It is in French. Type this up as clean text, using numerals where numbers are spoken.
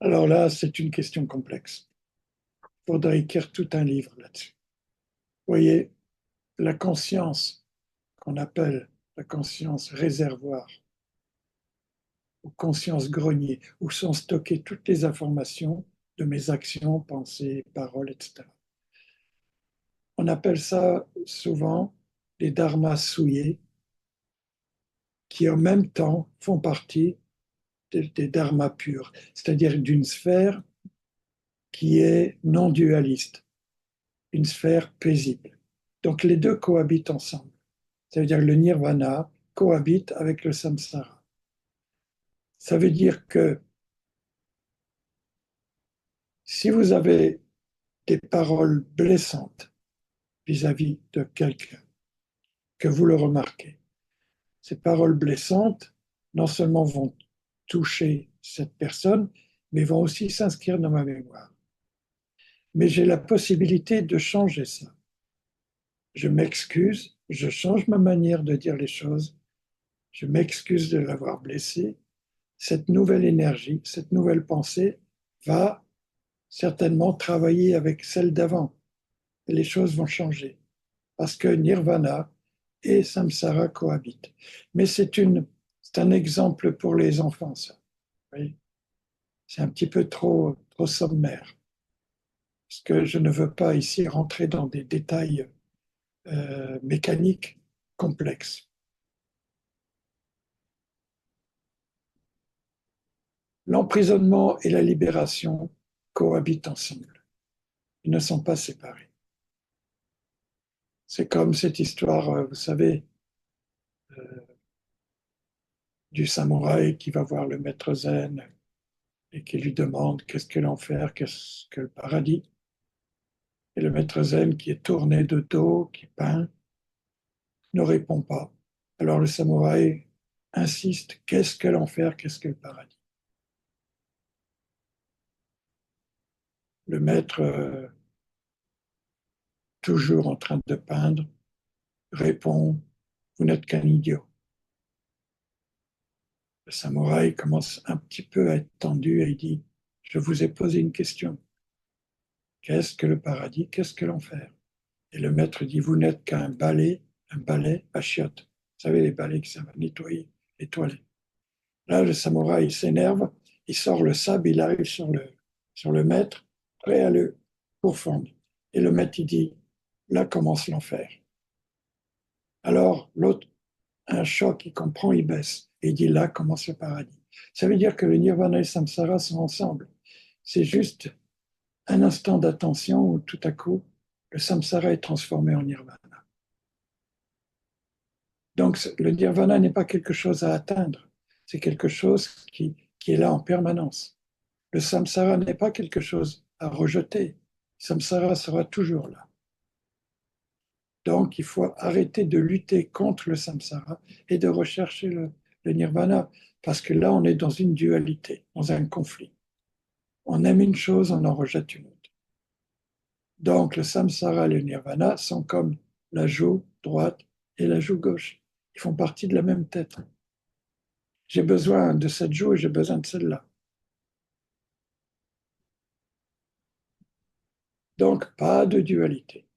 Alors là, c'est une question complexe. Il faudrait écrire tout un livre là-dessus. Vous voyez, la conscience qu'on appelle la conscience réservoir ou conscience grenier, où sont stockées toutes les informations de mes actions, pensées, paroles, etc. On appelle ça souvent les dharmas souillés, qui en même temps font partie des dharmas purs, c'est-à-dire d'une sphère qui est non dualiste, une sphère paisible. Donc les deux cohabitent ensemble. Ça veut dire que le nirvana cohabite avec le samsara. Ça veut dire que si vous avez des paroles blessantes vis-à-vis de quelqu'un, que vous le remarquez, ces paroles blessantes, non seulement vont toucher cette personne, mais vont aussi s'inscrire dans ma mémoire. Mais j'ai la possibilité de changer ça. Je m'excuse, je change ma manière de dire les choses, je m'excuse de l'avoir blessé. Cette nouvelle énergie, cette nouvelle pensée va certainement travailler avec celle d'avant. Et les choses vont changer parce que nirvana et samsara cohabitent. Mais c'est un exemple pour les enfants, ça. Oui. C'est un petit peu trop sommaire. Parce que je ne veux pas ici rentrer dans des détails mécaniques complexes. L'emprisonnement et la libération cohabitent ensemble. Ils ne sont pas séparés. C'est comme cette histoire, vous savez, du samouraï qui va voir le maître zen et qui lui demande qu'est-ce que l'enfer, qu'est-ce que le paradis. Et le maître zen qui est tourné de dos, qui peint, ne répond pas. Alors le samouraï insiste, qu'est-ce que l'enfer, qu'est-ce que le paradis? Le maître, toujours en train de peindre, répond, vous n'êtes qu'un idiot. Le samouraï commence un petit peu à être tendu et il dit, je vous ai posé une question. Qu'est-ce que le paradis? Qu'est-ce que l'enfer? Et le maître dit, vous n'êtes qu'un balai, un balai à chiottes. Vous savez, les balais qui servent à nettoyer les toilettes. Là, le samouraï s'énerve, il sort le sable, il arrive sur le maître, prêt à le pourfendre. Et le maître, il dit, là commence l'enfer. Alors, l'autre, un choc, il comprend, il baisse. Et il dit, là commence le paradis. Ça veut dire que le nirvana et le samsara sont ensemble. C'est juste un instant d'attention où tout à coup, le samsara est transformé en nirvana. Donc, le nirvana n'est pas quelque chose à atteindre, c'est quelque chose qui est là en permanence. Le samsara n'est pas quelque chose à rejeter. Le samsara sera toujours là. Donc, il faut arrêter de lutter contre le samsara et de rechercher le nirvana, parce que là, on est dans une dualité, dans un conflit. On aime une chose, on en rejette une autre. Donc, le samsara et le nirvana sont comme la joue droite et la joue gauche. Ils font partie de la même tête. J'ai besoin de cette joue et j'ai besoin de celle-là. Donc, pas de dualité.